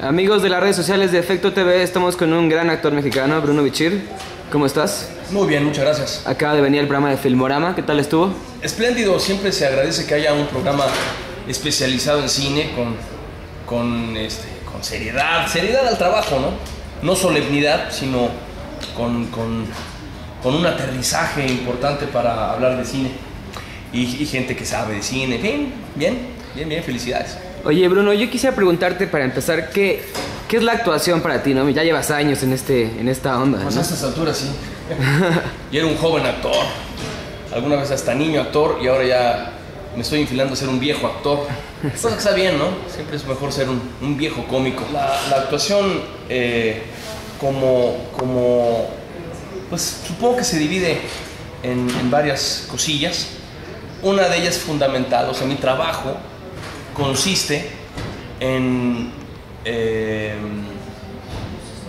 Amigos de las redes sociales de Efecto TV, estamos con un gran actor mexicano, Bruno Bichir. ¿Cómo estás? Muy bien, muchas gracias. Acaba de venir el programa de Filmorama, ¿qué tal estuvo? Espléndido, siempre se agradece que haya un programa especializado en cine con seriedad al trabajo, ¿no? No solemnidad, sino con un aterrizaje importante para hablar de cine y gente que sabe de cine. Bien, felicidades. Oye, Bruno, yo quisiera preguntarte para empezar, ¿qué es la actuación para ti, no? Ya llevas años en esta onda, Pues ¿no? a estas alturas sí. Yo era un joven actor, alguna vez hasta niño actor, y ahora ya me estoy enfilando a ser un viejo actor. Cosa que está bien, ¿no? Siempre es mejor ser un viejo cómico. La actuación pues supongo que se divide en varias cosillas. Una de ellas fundamental, o sea, mi trabajo consiste en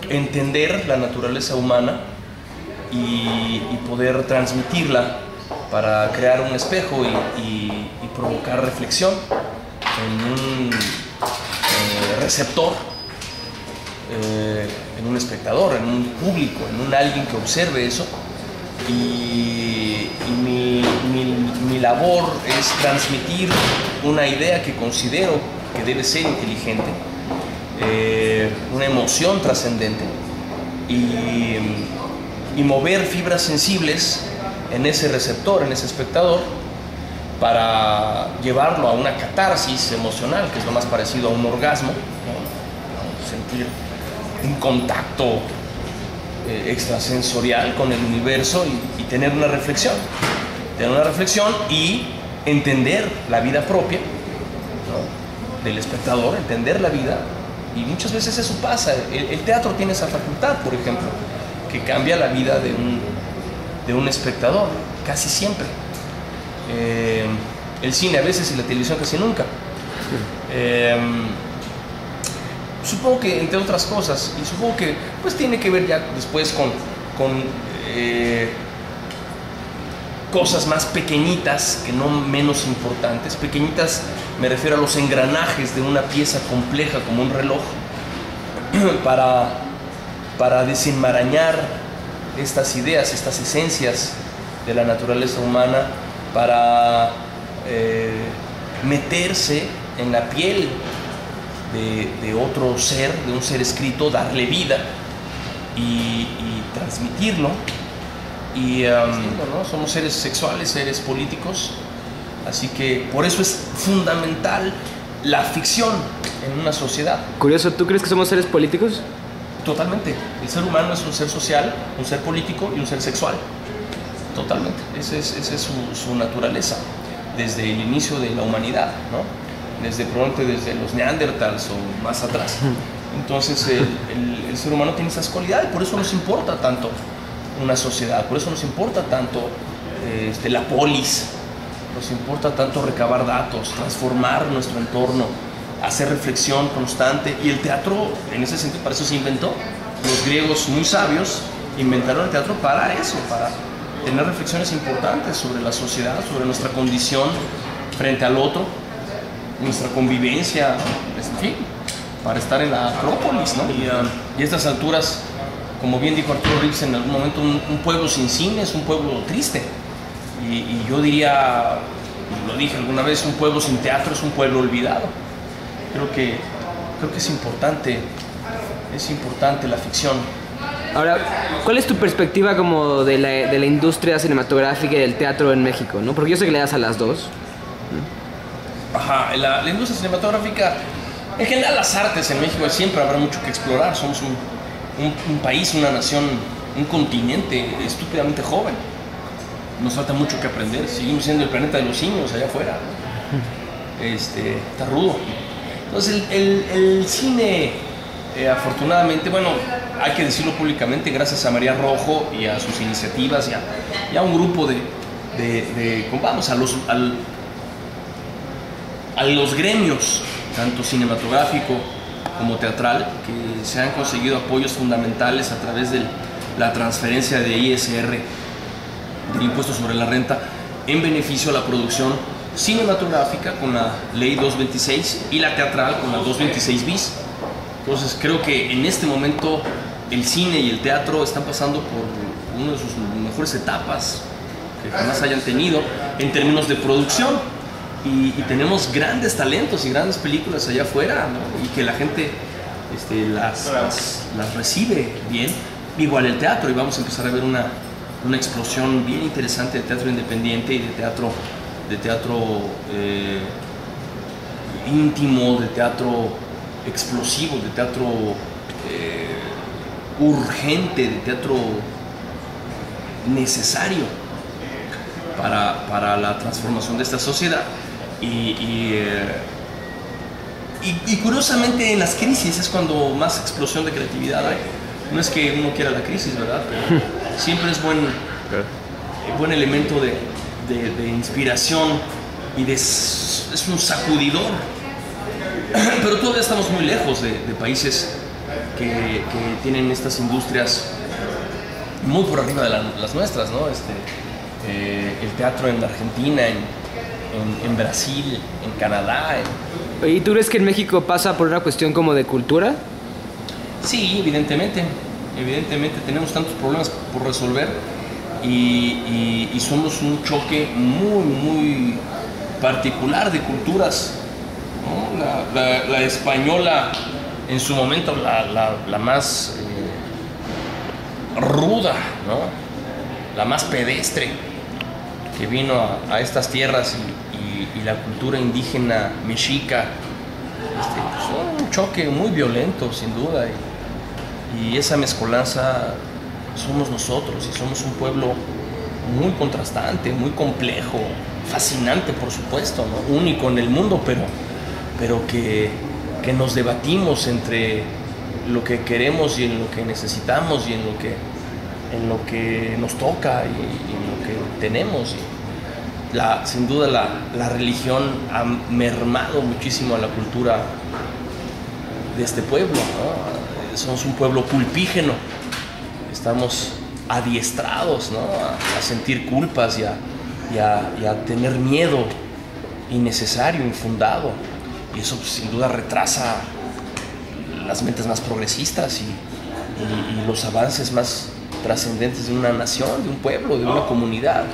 entender la naturaleza humana y poder transmitirla para crear un espejo y provocar reflexión en un receptor, en un espectador, en un público, en un alguien que observe eso. Y mi labor es transmitir una idea que considero que debe ser inteligente, una emoción trascendente y mover fibras sensibles en ese receptor, en ese espectador, para llevarlo a una catarsis emocional, que es lo más parecido a un orgasmo, ¿no? Sentir un contacto extrasensorial con el universo y tener una reflexión y entender la vida propia, ¿no? Del espectador, entender la vida, y muchas veces eso pasa. El teatro tiene esa facultad, por ejemplo, que cambia la vida de un espectador, casi siempre. El cine a veces y la televisión casi nunca. Supongo que entre otras cosas, y supongo que pues tiene que ver ya después con cosas más pequeñitas, que no menos importantes. Pequeñitas me refiero a los engranajes de una pieza compleja como un reloj, para desenmarañar estas ideas, estas esencias de la naturaleza humana, para meterse en la piel de otro ser, de un ser escrito, darle vida y transmitirlo. ¿No? Somos seres sexuales, seres políticos, así que por eso es fundamental la ficción en una sociedad. Curioso, ¿tú crees que somos seres políticos? Totalmente. El ser humano es un ser social, un ser político y un ser sexual. Totalmente. Esa es su naturaleza desde el inicio de la humanidad, ¿no? Probablemente desde los neandertals o más atrás. Entonces el ser humano tiene esas cualidades, por eso nos importa tanto una sociedad, por eso nos importa tanto la polis, nos importa tanto recabar datos, transformar nuestro entorno, hacer reflexión constante. Y el teatro, en ese sentido, para eso se inventó. Los griegos muy sabios inventaron el teatro para eso, para tener reflexiones importantes sobre la sociedad, sobre nuestra condición frente al otro, nuestra convivencia, en fin, para estar en la Acrópolis, ¿no? Y a estas alturas, como bien dijo Arturo Rips en algún momento, un pueblo sin cine es un pueblo triste. Y yo diría, lo dije alguna vez, un pueblo sin teatro es un pueblo olvidado. Creo que es importante la ficción. Ahora, ¿cuál es tu perspectiva como de la industria cinematográfica y del teatro en México, ¿no? Porque yo sé que le das a las dos. Ajá, la industria cinematográfica, en general las artes en México siempre habrá mucho que explorar. Somos un país, una nación, un continente estúpidamente joven. Nos falta mucho que aprender. Seguimos siendo el planeta de los simios allá afuera. Está rudo. Entonces el cine, afortunadamente, bueno, hay que decirlo públicamente, gracias a María Rojo y a sus iniciativas y a un grupo a los gremios, tanto cinematográfico como teatral, que se han conseguido apoyos fundamentales a través de la transferencia de ISR, del impuesto sobre la renta, en beneficio a la producción cinematográfica con la ley 226 y la teatral con la 226 bis. Entonces creo que en este momento el cine y el teatro están pasando por una de sus mejores etapas que jamás hayan tenido en términos de producción. Y tenemos grandes talentos y grandes películas allá afuera, ¿no? Y que la gente las recibe bien. Igual el teatro, y vamos a empezar a ver una explosión bien interesante de teatro independiente y de teatro íntimo, de teatro explosivo, de teatro urgente, de teatro necesario para la transformación de esta sociedad. Y curiosamente en las crisis es cuando más explosión de creatividad hay. No es que uno quiera la crisis, ¿verdad? Pero siempre es buen elemento de inspiración y es un sacudidor. Pero todavía estamos muy lejos de países que tienen estas industrias muy por arriba de las nuestras, ¿no? El teatro en Argentina, en Brasil, en Canadá. ¿Y tú crees que en México pasa por una cuestión como de cultura? Sí, evidentemente tenemos tantos problemas por resolver y somos un choque muy particular de culturas, ¿no? La española en su momento, la más ruda, ¿no? La más pedestre, que vino a estas tierras y la cultura indígena mexica, pues un choque muy violento sin duda, y esa mezcolanza somos nosotros, y somos un pueblo muy contrastante, muy complejo, fascinante por supuesto, ¿no? Único en el mundo, pero que nos debatimos entre lo que queremos y en lo que necesitamos y en lo que nos toca y en lo que tenemos. Sin duda la religión ha mermado muchísimo a la cultura de este pueblo, ¿no? Somos un pueblo culpígeno, estamos adiestrados, ¿no? a sentir culpas y a tener miedo innecesario, infundado, y eso pues, sin duda retrasa las mentes más progresistas y los avances más trascendentes de una nación, de un pueblo, de una comunidad,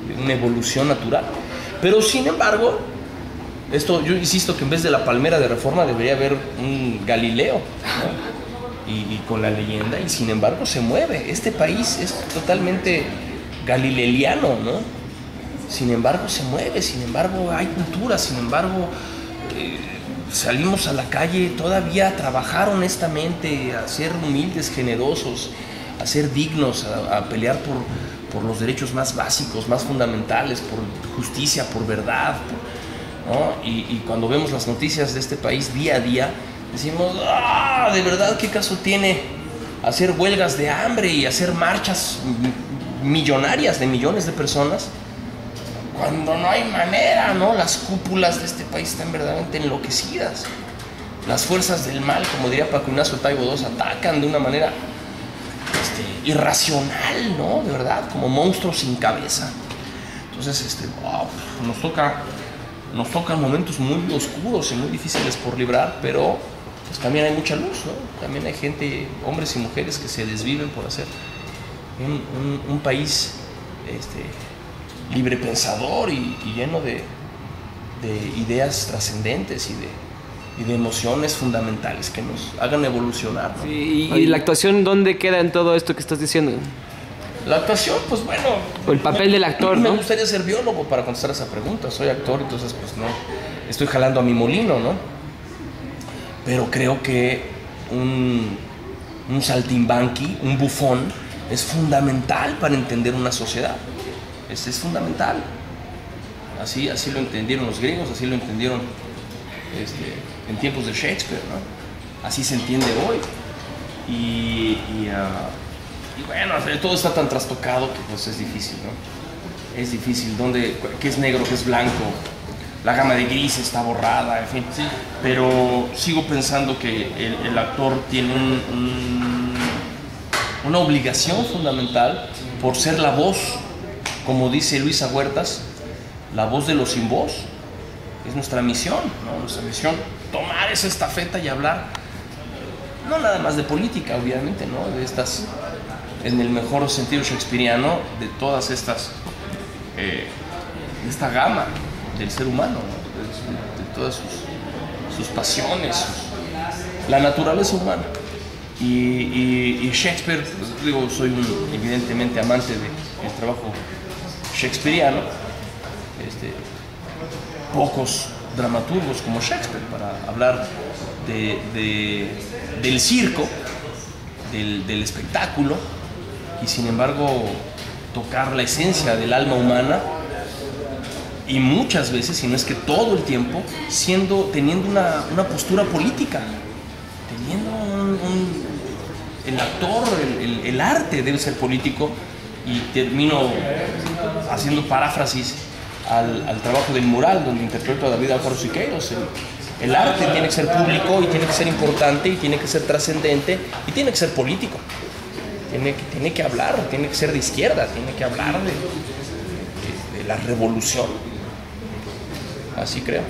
de una evolución natural. Pero sin embargo, yo insisto que en vez de la palmera de Reforma debería haber un Galileo, ¿no? y con la leyenda, y sin embargo se mueve. Este país es totalmente galileano, ¿no? Sin embargo se mueve, sin embargo hay cultura, sin embargo salimos a la calle todavía a trabajar honestamente, a ser humildes, generosos, a ser dignos, a pelear por los derechos más básicos, más fundamentales, por justicia, por verdad, ¿no? Y cuando vemos las noticias de este país día a día, decimos, de verdad, ¿qué caso tiene hacer huelgas de hambre y hacer marchas millonarias de millones de personas cuando no hay manera, ¿no? Las cúpulas de este país están verdaderamente enloquecidas. Las fuerzas del mal, como diría Paco Ignacio Taibo II, atacan de una manera irracional, ¿no? De verdad, como monstruos sin cabeza. Entonces, nos tocan momentos muy oscuros y muy difíciles por librar, pero pues también hay mucha luz, ¿no? También hay gente, hombres y mujeres que se desviven por hacer un país libre pensador y lleno de ideas trascendentes y de emociones fundamentales que nos hagan evolucionar, ¿no? Sí, ¿y la actuación dónde queda en todo esto que estás diciendo? La actuación, pues bueno... O el papel del actor, ¿no? Me gustaría ser biólogo para contestar esa pregunta. Soy actor, entonces pues no... Estoy jalando a mi molino, ¿no? Pero creo que un saltimbanqui, un bufón, es fundamental para entender una sociedad. Es fundamental. Así lo entendieron los griegos, así lo entendieron en tiempos de Shakespeare, ¿no? Así se entiende hoy. Y bueno, todo está tan trastocado que pues es difícil, ¿no? Es difícil, qué es negro, qué es blanco, la gama de gris está borrada, en fin. Sí. Pero sigo pensando que el actor tiene una obligación fundamental por ser la voz, como dice Luisa Huertas, la voz de los sin voz. Es nuestra misión, ¿no? Nuestra misión, tomar esa estafeta y hablar no nada más de política, obviamente, ¿no? De estas, en el mejor sentido shakespeariano, de todas estas, de esta gama del ser humano, ¿no? De todas sus pasiones, la naturaleza humana. Y Shakespeare, pues, digo, soy evidentemente amante del trabajo shakespeariano. Pocos dramaturgos como Shakespeare para hablar del circo, del espectáculo, y sin embargo tocar la esencia del alma humana, y muchas veces, si no es que todo el tiempo, teniendo una postura política, teniendo el actor, el arte debe ser político. Y termino haciendo paráfrasis al trabajo del mural, donde interpreto a David Alfaro Siqueiros. El arte tiene que ser público y tiene que ser importante y tiene que ser trascendente y tiene que ser político. Tiene que hablar, tiene que ser de izquierda, tiene que hablar de la revolución. Así creo.